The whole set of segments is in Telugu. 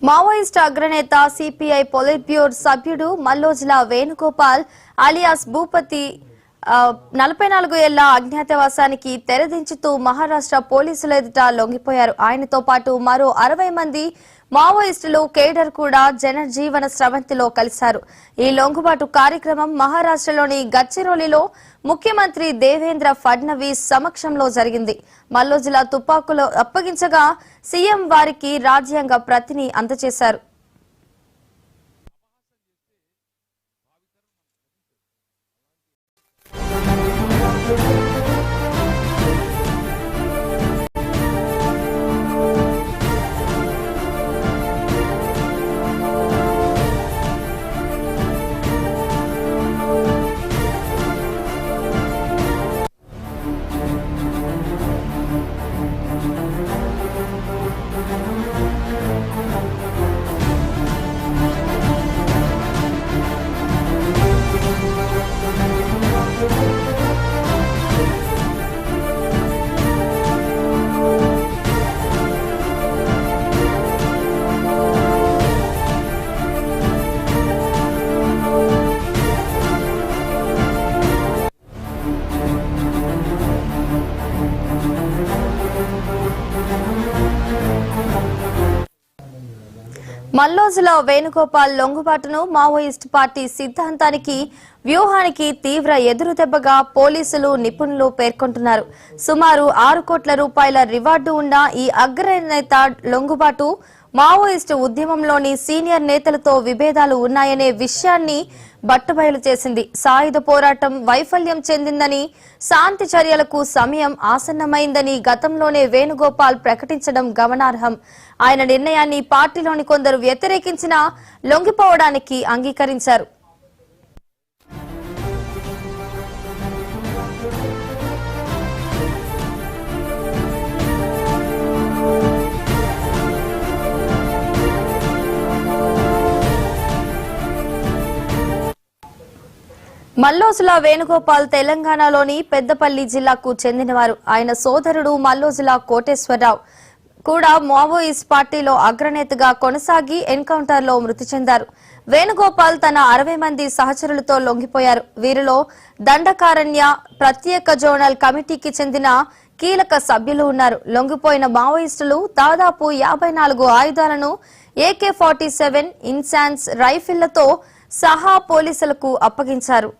మావోయిస్ట్ అగ్రనేత సిపిఐ పొలిట్ బ్యూరో సభ్యుడు మల్లోజుల వేణుగోపాల్ అలియాస్ భూపతి 44 ఏళ్ల అజ్ఞాతవాసానికి తెరదించుతూ మహారాష్ట్ర పోలీసుల ఎదుట లొంగిపోయారు. ఆయనతో పాటు మరో 60 మంది మావోయిస్టులు కేడర్ కూడా జనజీవన స్రవంతిలో కలిశారు. ఈ లొంగుబాటు కార్యక్రమం మహారాష్ట్రలోని గడ్చిరోలిలో ముఖ్యమంత్రి దేవేంద్ర ఫడ్నవీస్ సమక్షంలో జరిగింది. మల్లోజుల తుపాకులు అప్పగించగా సీఎం వారికి రాజ్యాంగ ప్రతిని అందజేశారు. మల్లోజుల వేణుగోపాల్ లొంగుబాటును మావోయిస్ట్ పార్టీ సిద్ధాంతానికి వ్యూహానికి తీవ్ర ఎదురుదెబ్బగా పోలీసులు నిపుణులు పేర్కొంటున్నారు. సుమారు 6 కోట్ల రూపాయల రివార్డు ఉన్న ఈ అగ్రనేత లొంగుబాటు మావోయిస్టు ఉద్యమంలోని సీనియర్ నేతలతో విభేదాలు ఉన్నాయనే విషయాన్ని బట్టబయలు చేసింది. సాయుధ పోరాటం వైఫల్యం చెందిందని, శాంతి చర్యలకు సమయం ఆసన్నమైందని గతంలోనే వేణుగోపాల్ ప్రకటించడం గమనార్హం. ఆయన నిర్ణయాన్ని పార్టీలోని కొందరు వ్యతిరేకించినా లొంగిపోవడానికి అంగీకరించారు. మల్లోజుల వేణుగోపాల్ తెలంగాణలోని పెద్దపల్లి జిల్లాకు చెందినవారు. ఆయన సోదరుడు మల్లోజుల కోటేశ్వరరావు కూడా మావోయిస్ట్ పార్టీలో అగ్రనేతగా కొనసాగి ఎన్కౌంటర్ లో మృతి చెందారు. వేణుగోపాల్ తన 60 మంది సహచరులతో లొంగిపోయారు. వీరిలో దండకారణ్య ప్రత్యేక జోనల్ కమిటీకి చెందిన కీలక సభ్యులు ఉన్నారు. లొంగిపోయిన మావోయిస్టులు దాదాపు 54 ఆయుధాలను, AK-47 ఇన్సాన్స్ రైఫిళ్లతో సహా పోలీసులకు అప్పగించారు.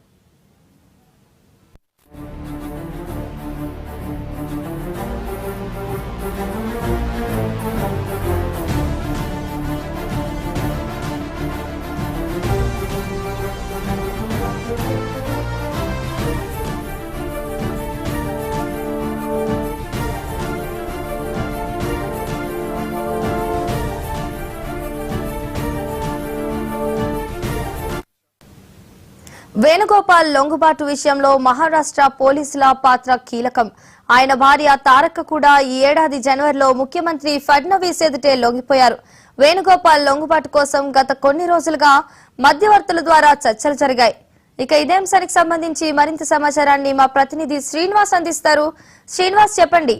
వేణుగోపాల్ లొంగుబాటు విషయంలో మహారాష్ట్ర పోలీసుల పాత్ర కీలకం. ఆయన భార్య తారక కూడా ఈ ఏడాది జనవరిలో ముఖ్యమంత్రి ఫడ్నవీస్ ఎదుటే లొంగిపోయారు. వేణుగోపాల్ లొంగుబాటు కోసం గత కొన్ని రోజులుగా మధ్యవర్తుల ద్వారా చర్చలు జరిగాయి. ఇక ఇదే అంశానికి సంబంధించి మరింత సమాచారాన్ని మా ప్రతినిధి శ్రీనివాస్ అందిస్తారు. శ్రీనివాస్, చెప్పండి.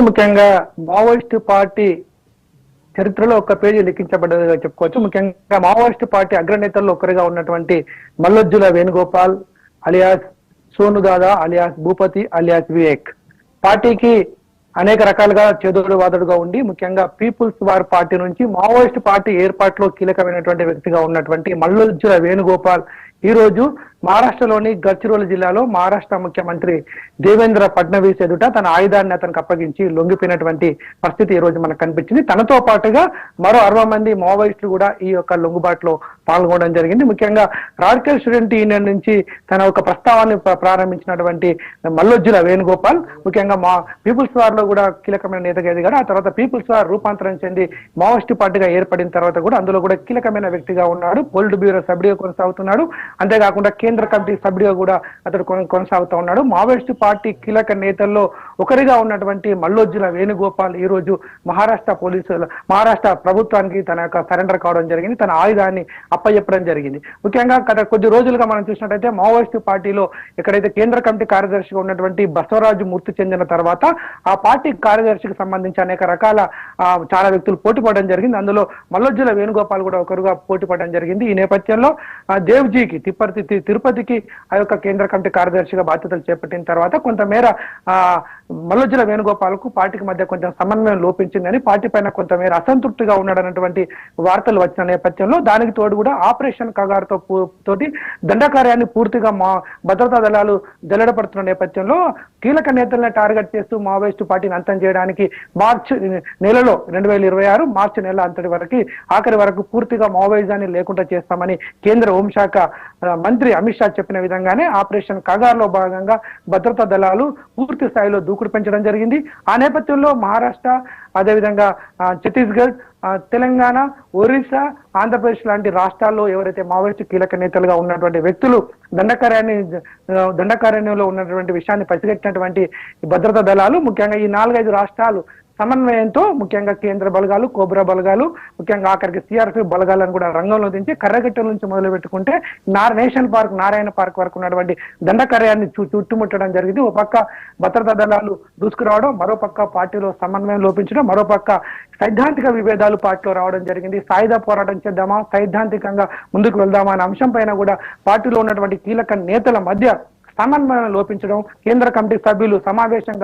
ముఖ్యంగా మావోయిస్ట్ పార్టీ చరిత్రలో ఒక పేజీ లిఖించబడ్డదిగా చెప్పుకోవచ్చు. ముఖ్యంగా మావోయిస్ట్ పార్టీ అగ్రనేతల్లో ఒకరిగా ఉన్నటువంటి Mallojula Venugopal alias Sonudada alias Bhupathi alias Vivek పార్టీకి అనేక రకాలుగా చేదోడు వాదడుగా ఉండి ముఖ్యంగా పీపుల్స్ వార్ పార్టీ నుంచి మావోయిస్ట్ పార్టీ ఏర్పాటులో కీలకమైనటువంటి వ్యక్తిగా ఉన్నటువంటి మల్లోజుల వేణుగోపాల్ ఈ రోజు మహారాష్ట్రలోని గడ్చిరోలి జిల్లాలో మహారాష్ట్ర ముఖ్యమంత్రి దేవేంద్ర ఫడ్నవీస్ ఎదుట తన ఆయుధాన్ని అతనికి అప్పగించి లొంగిపోయినటువంటి పరిస్థితి ఈ రోజు మనకు కనిపించింది. తనతో పాటుగా మరో 60 మంది మావోయిస్టులు కూడా ఈ యొక్క లొంగుబాటులో పాల్గొనడం జరిగింది. ముఖ్యంగా రాడికల్ స్టూడెంట్ యూనియన్ నుంచి తన ఒక ప్రస్తావాన్ని ప్రారంభించినటువంటి మల్లోజుల వేణుగోపాల్ ముఖ్యంగా మా పీపుల్స్ వార్ లో కూడా కీలకమైన నేతగా ఎదిగాడు. ఆ తర్వాత పీపుల్స్ వార్ రూపాంతరం చెంది మావోయిస్ట్ పార్టీగా ఏర్పడిన తర్వాత కూడా అందులో కూడా కీలకమైన వ్యక్తిగా ఉన్నాడు. పొలిట్ బ్యూరో సభ్యుడిగా కొనసాగుతున్నాడు. అంతేకాకుండా కేంద్ర కమిటీ సభ్యుడిగా కూడా అతడు కొనసాగుతూ ఉన్నాడు. మావోయిస్టు పార్టీ కీలక నేతల్లో ఒకరిగా ఉన్నటువంటి మల్లోజ్జుల వేణుగోపాల్ ఈ రోజు మహారాష్ట్ర ప్రభుత్వానికి తన యొక్క సరెండర్ కావడం జరిగింది. తన ఆయుధాన్ని అప్పచెప్పడం జరిగింది. ముఖ్యంగా గత కొద్ది రోజులుగా మనం చూసినట్టయితే మావోయిస్టు పార్టీలో ఎక్కడైతే కేంద్ర కమిటీ కార్యదర్శిగా ఉన్నటువంటి బసవరాజు మృతి చెందిన తర్వాత ఆ పార్టీ కార్యదర్శికి సంబంధించి అనేక రకాల చాలా వ్యక్తులు పోటీ పడడం జరిగింది. అందులో మల్లోజ్జుల వేణుగోపాల్ కూడా ఒకరుగా పోటీ పడడం జరిగింది. ఈ నేపథ్యంలో దేవ్జీకి తిరుపతికి ఆ యొక్క కేంద్ర కమిటీ కార్యదర్శిగా బాధ్యతలు చేపట్టిన తర్వాత కొంతమేర మల్లోజ్జుల వేణుగోపాల్ కు పార్టీకి మధ్య కొంచెం సమన్వయం లోపించిందని, పార్టీ పైన కొంతమేర అసంతృప్తిగా ఉన్నాడన్నటువంటి వార్తలు వచ్చిన నేపథ్యంలో దానికి తోడు కూడా ఆపరేషన్ కగారుతో తోటి దండకార్యాన్ని పూర్తిగా భద్రతా దళాలు జల్లెడపడుతున్న నేపథ్యంలో కీలక నేతలను టార్గెట్ చేస్తూ మావోయిస్టు పార్టీని అంతం చేయడానికి మార్చి నెలలో 2026 మార్చి నెల ఆఖరి వరకు పూర్తిగా మావోయిజాన్ని లేకుండా చేస్తామని కేంద్ర హోంశాఖ మంత్రి అమిత్ షా చెప్పిన విధంగానే ఆపరేషన్ కగార్లో భాగంగా భద్రతా దళాలు పూర్తి స్థాయిలో దూకుడు పెంచడం జరిగింది. ఆ నేపథ్యంలో మహారాష్ట్ర, అదేవిధంగా ఛత్తీస్గఢ్, తెలంగాణ, ఒరిస్సా, ఆంధ్రప్రదేశ్ లాంటి రాష్ట్రాల్లో ఎవరైతే మావోయిస్టు కీలక నేతలుగా ఉన్నటువంటి వ్యక్తులు దండకారణ్యంలో ఉన్నటువంటి విషయాన్ని పసిగట్టినటువంటి భద్రతా దళాలు ముఖ్యంగా ఈ 4-5 రాష్ట్రాలు సమన్వయంతో ముఖ్యంగా కేంద్ర బలగాలు, కోబ్రా బలగాలు, ముఖ్యంగా ఆఖరికి సిఆర్పి బలగాలను కూడా రంగంలో దించి కర్రగట్టల నుంచి మొదలు పెట్టుకుంటే నారాయణ పార్క్ వరకు ఉన్నటువంటి దండకార్యాన్ని చుట్టుముట్టడం జరిగింది. ఒక పక్క భద్రతా దళాలు దూసుకురావడం, మరోపక్క పార్టీలో సమన్వయం లోపించడం, మరోపక్క సైద్ధాంతిక విభేదాలు పార్టీలో రావడం జరిగింది. సాయుధ పోరాటం చేద్దామా, సైద్ధాంతికంగా ముందుకు వెళ్దామా అనే అంశం పైన కూడా పార్టీలో ఉన్నటువంటి కీలక నేతల మధ్య సమన్వయం లోపించడం, కేంద్ర కమిటీ సభ్యులు సమావేశం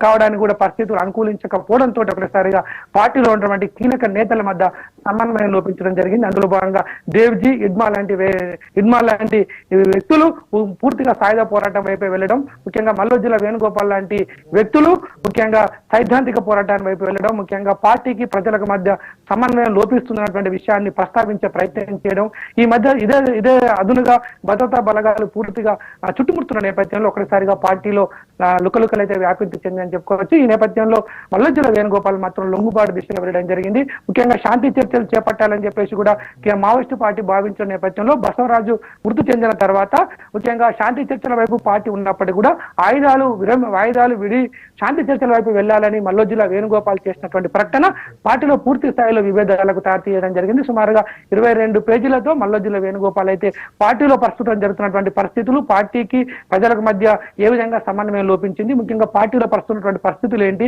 కావడానికి కూడా పరిస్థితులు అనుకూలించకపోవడంతో ఒకసారిగా పార్టీలో ఉన్నటువంటి కీలక నేతల మధ్య సమన్వయం లోపించడం జరిగింది. అందులో భాగంగా దేవ్జీ, ఇడ్మా లాంటి వ్యక్తులు పూర్తిగా సాయుధ పోరాటం వైపు వెళ్ళడం, ముఖ్యంగా మల్లోజ్జుల వేణుగోపాల్ లాంటి వ్యక్తులు ముఖ్యంగా సైద్ధాంతిక పోరాటాన్ని వైపు వెళ్ళడం, ముఖ్యంగా పార్టీకి ప్రజలకు మధ్య సమన్వయం లోపిస్తున్నటువంటి విషయాన్ని ప్రస్తావించే ప్రయత్నం చేయడం, ఈ మధ్య ఇదే అదునుగా భద్రతా బలగాలు పూర్తిగా చుట్టుముడుతున్న నేపథ్యంలో ఒకసారిగా పార్టీలో లుకలుకలైతే వ్యాపించి చెందని చెప్పుకోవచ్చు. ఈ నేపథ్యంలో మల్లోజ్జుల వేణుగోపాల్ మాత్రం లొంగుబాటు దిశగా వెళ్ళడం జరిగింది. ముఖ్యంగా శాంతి చర్చలు చేపట్టాలని చెప్పేసి కూడా మావోయిస్టు పార్టీ భావించిన నేపథ్యంలో బసవరాజు మృతి చెందిన తర్వాత ముఖ్యంగా శాంతి చర్చల వైపు పార్టీ ఉన్నప్పటికీ కూడా ఆయుధాలు విడి శాంతి చర్చల వైపు వెళ్లాలని మల్లోజ్జుల వేణుగోపాల్ చేసినటువంటి ప్రకటన పార్టీలో పూర్తి స్థాయిలో విభేదాలకు తారతీయడం జరిగింది. సుమారుగా 22 పేజీలతో మల్లోజ్జుల వేణుగోపాల్ అయితే పార్టీలో ప్రస్తుతం జరుగుతున్నటువంటి పరిస్థితులు, పార్టీకి ప్రజలకు మధ్య ఏ విధంగా సమన్వయం లోపించింది, ముఖ్యంగా పార్టీలో ప్రస్తున్నటువంటి పరిస్థితులు ఏంటి,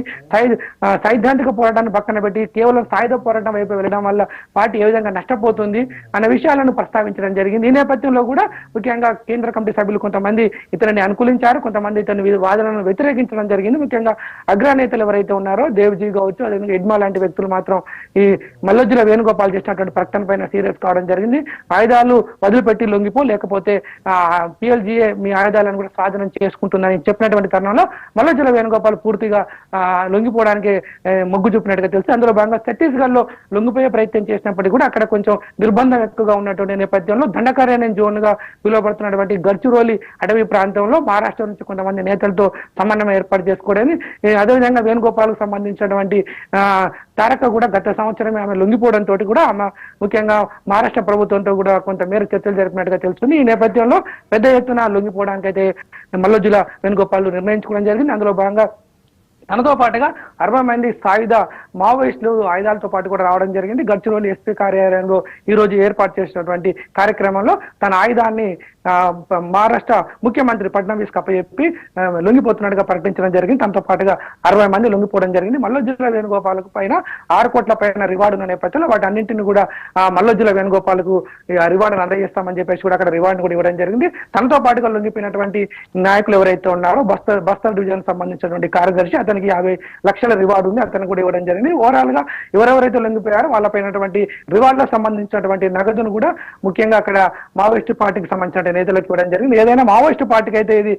సైద్ధాంతిక పోరాటాన్ని పక్కన పెట్టి కేవలం సాయుధ పోరాటం వైపు వెళ్ళడం వల్ల పార్టీ ఏ విధంగా నష్టపోతుంది అన్న విషయాలను ప్రస్తావించడం జరిగింది. ఈ నేపథ్యంలో కూడా ముఖ్యంగా కేంద్ర కమిటీ సభ్యులు కొంతమంది ఇతరుని అనుకూలించారు, కొంతమంది ఇతని వాదనలను వ్యతిరేకించడం జరిగింది. ముఖ్యంగా అగ్రనేతలు ఎవరైతే ఉన్నారో దేవ్జీ కావచ్చు, అదేవిధంగా ఇడ్మా లాంటి వ్యక్తులు మాత్రం ఈ మల్లోజ్జుల వేణుగోపాల్ చేసినటువంటి ప్రకటన పైన సీరియస్ కావడం జరిగింది. ఆయుధాలు వదిలిపెట్టి లొంగిపో, లేకపోతే పిఎల్జీఏ మీ ఆయుధాలను కూడా స్వాధీనం చేసుకుంటుందని చెప్పినటువంటి తరుణంలో మల్లోజ్జుల వేణుగోపాల్ పూర్తిగా లొంగిపోవడానికి మొగ్గు చూపినట్టుగా తెలుసు. అందులో భాగంగా ఛత్తీస్గఢ్ లో లొంగిపోయే ప్రయత్నం చేసినప్పటికీ కూడా అక్కడ కొంచెం నిర్బంధం ఎక్కువగా ఉన్నటువంటి నేపథ్యంలో దండకారణ్యం జోన్ గా పిలువబడుతున్నటువంటి గడ్చిరోలి అటవీ ప్రాంతంలో మహారాష్ట్ర నుంచి కొంతమంది నేతలతో సమన్వయం ఏర్పాటు చేసుకోవడానికి, అదేవిధంగా వేణుగోపాల్ కు సంబంధించినటువంటి తారక కూడా గత సంవత్సరం ఆమె లొంగిపోవడంతో కూడా ఆమె ముఖ్యంగా మహారాష్ట్ర ప్రభుత్వంతో కూడా కొంతమేర చర్చలు జరిపినట్టుగా తెలుస్తుంది. ఈ నేపథ్యంలో పెద్ద ఎత్తున లొంగిపోవడానికి అయితే మల్లోజ్జుల వేణుగోపాల్ నిర్ణయించుకోవడం జరిగింది. అందులో భాగంగా తనతో పాటుగా 60 మంది సాయుధ మావోయిస్టులు ఆయుధాలతో పాటు కూడా రావడం జరిగింది. గడ్చిరోలి ఎస్పీ కార్యాలయంలో ఈ రోజు ఏర్పాటు చేసినటువంటి కార్యక్రమంలో తన ఆయుధాన్ని మహారాష్ట్ర ముఖ్యమంత్రి ఫడ్నవీస్ అప్పచెప్పి లొంగిపోతున్నట్టుగా ప్రకటించడం జరిగింది. తనతో పాటుగా 60 మంది లొంగిపోవడం జరిగింది. మల్లోజ్జుల వేణుగోపాల్ పైన 6 కోట్ల పైన రివార్డు ఉన్న నేపథ్యంలో వాటి అన్నింటినీ కూడా మల్లోజ్జుల వేణుగోపాల్ కు రివార్డును అందజేస్తామని చెప్పేసి కూడా అక్కడ రివార్డును కూడా ఇవ్వడం జరిగింది. తనతో పాటుగా లొంగిపోయినటువంటి నాయకులు ఎవరైతే ఉన్నారో బస్తర్ డివిజన్ సంబంధించినటువంటి కార్యదర్శి, అతనికి 50 లక్షల రివార్డు ఉంది, అతను కూడా ఇవ్వడం జరిగింది. ఓవరాల్ గా ఎవరెవరైతే లొంగిపోయారో వాళ్ళపైనటువంటి రివార్డులకు సంబంధించినటువంటి నగదును కూడా ముఖ్యంగా అక్కడ మావోయిస్టు పార్టీకి సంబంధించిన నేతలకు ఇవ్వడం జరిగింది. ఏదైనా మావోయిస్టు పార్టీకి అయితే ఇది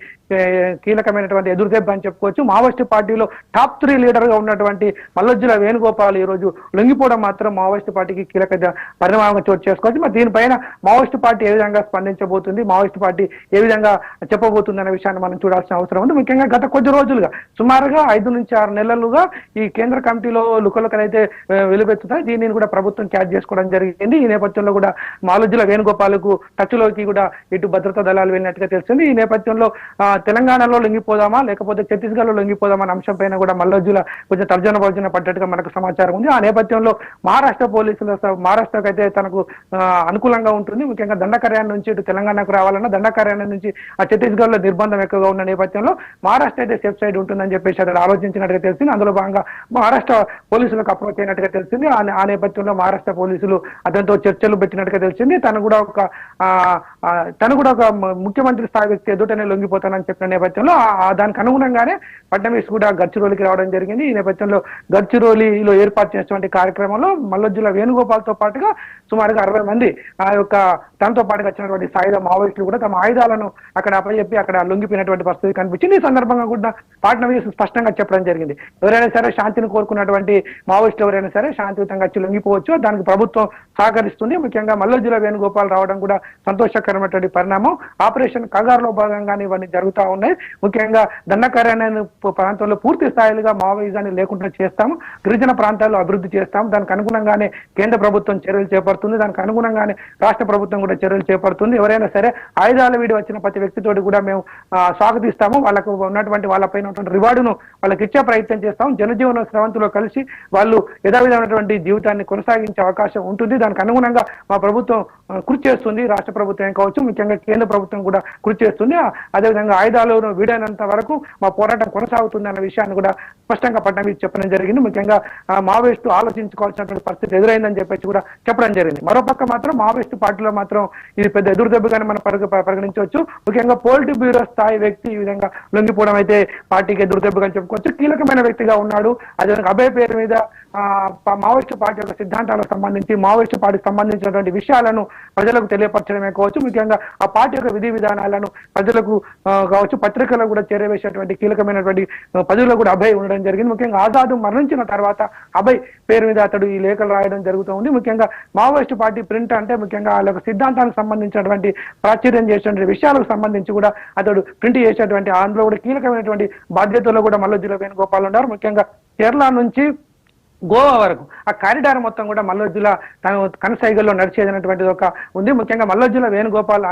కీలకమైనటువంటి ఎదురుదెబ్బ అని చెప్పుకోవచ్చు. మావోయిస్టు పార్టీలో టాప్ 3 లీడర్ గా ఉన్నటువంటి మల్లోజ్జుల వేణుగోపాల్ ఈ రోజు లొంగిపోవడం మాత్రం మావోయిస్టు పార్టీకి కీలక పరిణామంగా చోటు చేసుకోవచ్చు. మరి దీనిపైన మావోయిస్టు పార్టీ ఏ విధంగా స్పందించబోతుంది, మావోయిస్టు పార్టీ ఏ విధంగా చెప్పబోతుంది అనే విషయాన్ని మనం చూడాల్సిన అవసరం ఉంది. ముఖ్యంగా గత కొద్ది రోజులుగా సుమారుగా 5 నుంచి 6 నెలలుగా ఈ కేంద్ర కమిటీలో లుకలుకలైతే వెలువెత్తుతాయి. దీనిని కూడా ప్రభుత్వం క్యాచ్ చేసుకోవడం జరిగింది. ఈ నేపథ్యంలో కూడా మాలోజుల వేణుగోపాల్కు టచ్లోకి కూడా ఇటు భద్రతా దళాలు వెళ్ళినట్టుగా తెలిసింది. ఈ నేపథ్యంలో తెలంగాణలో లొంగిపోదామా లేకపోతే ఛత్తీస్గఢ్ లో లొంగిపోదామా అనే అంశం పైన కూడా మల్లోజుల కొంచెం తర్జన పడ్డట్టుగా మనకు సమాచారం ఉంది. ఆ నేపథ్యంలో మహారాష్ట్ర పోలీసులు మహారాష్ట్రకు అయితే తనకు అనుకూలంగా ఉంటుంది. ముఖ్యంగా దండకార్యాన్ని నుంచి ఇటు తెలంగాణకు రావాలన్నా దండకార్యాన్ని నుంచి ఆ ఛత్తీస్గఢ్ లో నిర్బంధం ఎక్కువగా ఉన్న నేపథ్యంలో మహారాష్ట్ర అయితే సేఫ్ సైడ్ ఉంటుందని చెప్పేసి అతను ఆలోచించినట్టుగా తెలిసింది. అందులో భాగంగా మహారాష్ట్ర పోలీసులకు అప్రోచ్ అయినట్టుగా తెలిసింది. ఆ నేపథ్యంలో మహారాష్ట్ర పోలీసులు అతనితో చర్చలు పెట్టినట్టుగా తెలిసింది. తను కూడా ఒక ముఖ్యమంత్రి స్థాయి వ్యక్తి ఎదుటనే లొంగిపోతానని చెప్పిన నేపథ్యంలో దానికి అనుగుణంగానే ఫడ్నవీస్ కూడా గడ్చిరోలికి రావడం జరిగింది. ఈ నేపథ్యంలో గడ్చిరోలిలో ఏర్పాటు చేసినటువంటి కార్యక్రమంలో మల్లోజుల వేణుగోపాల్తో పాటుగా సుమారుగా 60 మంది ఆ యొక్క తనతో పాటుగా వచ్చినటువంటి సాయుధ మావోయిస్టులు కూడా తమ ఆయుధాలను అక్కడ అప్పచెప్పి అక్కడ లొంగిపోయినటువంటి పరిస్థితి కనిపించింది. ఈ సందర్భంగా కూడా ఫడ్నవీస్ స్పష్టంగా చెప్పడం జరిగింది. ఎవరైనా సరే శాంతిని కోరుకున్నటువంటి మావోయిస్టులు ఎవరైనా సరే శాంతియుతంగా వచ్చి లొంగిపోవచ్చు, దానికి ప్రభుత్వం సహకరిస్తుంది. ముఖ్యంగా మల్లోజుల వేణుగోపాల్ రావడం కూడా సంతోషకరమైనటువంటి పరిణామం. ఆపరేషన్ కగారులో భాగంగానే ఇవన్నీ జరుగుతూ ఉన్నాయి. ముఖ్యంగా దండకార్యాన్ని ప్రాంతంలో పూర్తి స్థాయిలుగా మావోయిజాన్ని లేకుండా చేస్తాము, గిరిజన ప్రాంతాల్లో అభివృద్ధి చేస్తాము. దానికి అనుగుణంగానే కేంద్ర ప్రభుత్వం చర్యలు చేపడుతుంది, దానికి అనుగుణంగానే రాష్ట్ర ప్రభుత్వం కూడా చర్యలు చేపడుతుంది. ఎవరైనా సరే ఆయుధాల వీడి వచ్చిన ప్రతి వ్యక్తితోటి కూడా మేము స్వాగతిస్తాము, వాళ్ళకు ఉన్నటువంటి వాళ్ళపైన ఉన్నటువంటి రివార్డును వాళ్ళకి ఇచ్చే ప్రయత్నం చేస్తాం. జనజీవన స్రవంతిలో కలిసి వాళ్ళు యథావిధమైనటువంటి జీవితాన్ని కొనసాగించే అవకాశం ఉంటుంది. దానికి అనుగుణంగా మా ప్రభుత్వం కృషి చేస్తుంది. రాష్ట్ర ప్రభుత్వం కావచ్చు, ముఖ్యంగా కేంద్ర ప్రభుత్వం కూడా కృషి చేస్తుంది. అదేవిధంగా ఆయుధాలను వీడైనంత వరకు మా పోరాటం కొనసాగుతుంది అన్న విషయాన్ని కూడా స్పష్టంగా ఫడ్నవీస్ చెప్పడం జరిగింది. ముఖ్యంగా మావోయిస్టు ఆలోచించుకోవాల్సినటువంటి పరిస్థితి ఎదురైందని చెప్పేసి కూడా చెప్పడం జరిగింది. మరోపక్క మాత్రం మావోయిస్టు పార్టీలో మాత్రం ఇది పెద్ద ఎదురుదెబ్బగానే మనం పరిగణించవచ్చు. ముఖ్యంగా పోలిట్ బ్యూరో స్థాయి వ్యక్తి ఈ విధంగా లొంగిపోవడం అయితే పార్టీకి ఎదురుదెబ్బగా చెప్పుకోవచ్చు. కీలకమైన వ్యక్తిగా ఉన్నాడు. అదేవిధంగా అభయ్ పేరు మీద మావోయిస్టు పార్టీ యొక్క సిద్ధాంతాలకు సంబంధించి మావోయిస్టు పార్టీకి సంబంధించినటువంటి విషయాలను ప్రజలకు తెలియపరచడమే కావచ్చు, ముఖ్యంగా ఆ పార్టీ యొక్క విధి విధానాలను ప్రజలకు కావచ్చు పత్రికలకు కూడా చేరవేసేటువంటి కీలకమైనటువంటి పదవిలో కూడా అభయ్ ఉండడం జరిగింది. ముఖ్యంగా ఆజాద్ మరణించిన తర్వాత అభయ్ పేరు మీద అతడు ఈ లేఖలు రాయడం జరుగుతూ ఉంది. ముఖ్యంగా మావోయిస్టు పార్టీ ప్రింట్ అంటే ముఖ్యంగా వాళ్ళ యొక్క సిద్ధాంతానికి సంబంధించినటువంటి ప్రాచుర్యం చేసినటువంటి విషయాలకు సంబంధించి కూడా అతడు ప్రింట్ చేసేటువంటి అందులో కూడా కీలకమైనటువంటి బాధ్యతల్లో కూడా మల్లోజుల వేణుగోపాల్ ఉన్నారు. ముఖ్యంగా కేరళ నుంచి గోవా వరకు ఆ కారిడార్ మొత్తం కూడా మల్లోజుల తన కనసైగల్లో నడిచేదనేటువంటిది ఒక ఉంది. ముఖ్యంగా మల్లోజుల వేణుగోపాల్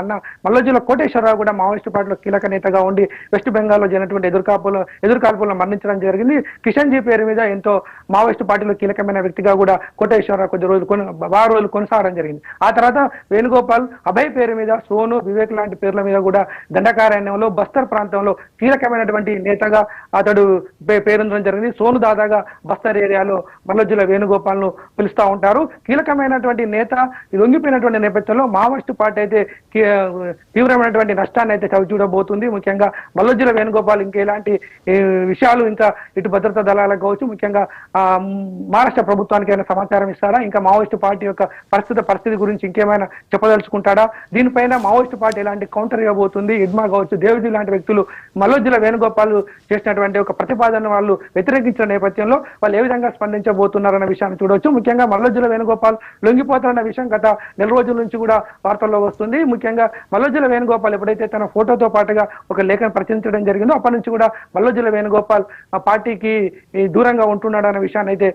మల్లోజుల కోటేశ్వరరావు కూడా మావోయిస్టు పార్టీలో కీలక నేతగా ఉండి వెస్ట్ బెంగాల్లో జరిగినటువంటి ఎదురుకాల్పుల్లో మరణించడం జరిగింది. కిషన్ జీ పేరు మీద ఎంతో మావోయిస్టు పార్టీలో కీలకమైన వ్యక్తిగా కూడా కోటేశ్వరరావు బాగా రోజులు కొనసాగడం జరిగింది. ఆ తర్వాత వేణుగోపాల్ అభయ్ పేరు మీద సోను వివేక్ లాంటి పేర్ల మీద కూడా దండకారణ్యంలో బస్తర్ ప్రాంతంలో కీలకమైనటువంటి నేతగా అతడు పేరొందడం జరిగింది. సోను దాదాగా బస్తర్ ఏరియాలో మల్లోజుల వేణుగోపాల్ ను పిలుస్తూ ఉంటారు. కీలకమైనటువంటి నేత లొంగిపోయినటువంటి నేపథ్యంలో మావోయిస్టు పార్టీ అయితే తీవ్రమైనటువంటి నష్టాన్ని అయితే చవిచూడబోతుంది. ముఖ్యంగా మల్లోజుల వేణుగోపాల్ ఇంకెలాంటి విషయాలు ఇంకా ఇటు భద్రతా దళాలకు కావచ్చు, ముఖ్యంగా మహారాష్ట్ర ప్రభుత్వానికి ఏమైనా సమాచారం ఇస్తారా, ఇంకా మావోయిస్టు పార్టీ యొక్క పరిస్థితి గురించి ఇంకేమైనా చెప్పదలుచుకుంటాడా, దీనిపైన మావోయిస్టు పార్టీ ఎలాంటి కౌంటర్ ఇవ్వబోతుంది, ఇడ్మా కావచ్చు దేవజీ లాంటి వ్యక్తులు మల్లోజుల వేణుగోపాల్ చేసినటువంటి ఒక ప్రతిపాదన వాళ్ళు వ్యతిరేకించిన నేపథ్యంలో వాళ్ళు ఏ విధంగా స్పందించబోతున్నారన్న విషయాన్ని చూడవచ్చు. ముఖ్యంగా మల్లోజుల వేణుగోపాల్ లొంగిపోతారన్న విషయం గత నెల రోజుల నుంచి కూడా వార్తల్లో వస్తుంది. ముఖ్యంగా మల్లోజుల వేణుగోపాల్ ఎప్పుడైతే తన ఫోటోతో పాటుగా ఒక లేఖను ప్రచురించడం జరిగిందో అప్పటి నుంచి కూడా మల్లోజుల వేణుగోపాల్ పార్టీకి దూరంగా ఉంటున్నాడు అన్న విషయాన్ని అయితే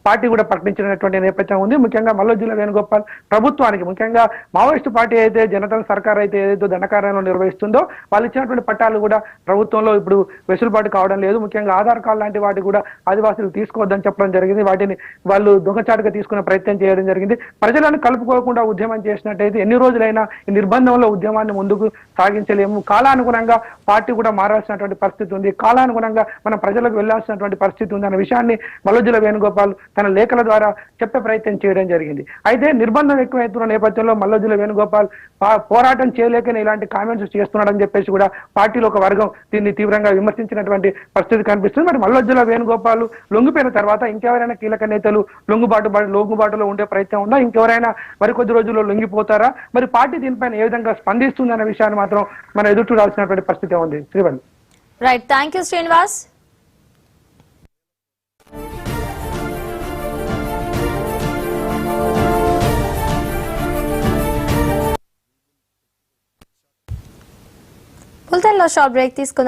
పార్టీ కూడా ప్రకటించినటువంటి నేపథ్యం ఉంది. ముఖ్యంగా మల్లోజుల వేణుగోపాల్ ప్రభుత్వానికి ముఖ్యంగా మావోయిస్టు పార్టీ అయితే జనతా సర్కార్ అయితే ఏదైతే దండకార్యాలను నిర్వహిస్తుందో వాళ్ళు ఇచ్చినటువంటి పట్టాలు కూడా ప్రభుత్వంలో ఇప్పుడు వెసులుబాటు కావడం లేదు. ముఖ్యంగా ఆధార్ కార్డు లాంటి వాటి కూడా ఆదివాసులు తీసుకోవద్దని చెప్పడం జరిగింది. వాటిని వాళ్ళు దొంగచాటుగా తీసుకునే ప్రయత్నం చేయడం జరిగింది. ప్రజలను కలుపుకోకుండా ఉద్యమం చేసినట్టయితే ఎన్ని రోజులైనా ఈ నిర్బంధంలో ఉద్యమాన్ని ముందుకు సాగించలేము. కాలానుగుణంగా పార్టీ కూడా మారాల్సినటువంటి పరిస్థితి ఉంది, కాలానుగుణంగా మనం ప్రజలకు వెళ్లాల్సినటువంటి పరిస్థితి ఉంది అనే విషయాన్ని మల్లోజుల వేణుగోపాల్ తన లేఖల ద్వారా చెప్పే ప్రయత్నం చేయడం జరిగింది. అయితే నిర్బంధం ఎక్కువైతున్న నేపథ్యంలో మల్లోజుల వేణుగోపాల్ పోరాటం చేయలేకనే ఇలాంటి కామెంట్స్ చేస్తున్నాడని చెప్పేసి కూడా పార్టీలో ఒక వర్గం దీన్ని తీవ్రంగా విమర్శించినటువంటి పరిస్థితి కనిపిస్తుంది. మరి మల్లోజుల వేణుగోపాల్ లొంగిపోయిన తర్వాత ఇంకెవరైనా కీలక నేతలు లొంగుబాటులో ఉండే ప్రయత్నం ఉందా, ఇంకెవరైనా మరికొద్ది రోజుల్లో లొంగిపోతారా, మరి పార్టీ దీనిపైన ఏ విధంగా స్పందిస్తుంది అనే విషయాన్ని మాత్రం మనం ఎదురు చూడాల్సినటువంటి పరిస్థితి ఉంది. Srivalli. Right, thank you Srinivas. బులెటిన్లో షార్ట్ బ్రేక్ తీసుకుందాం.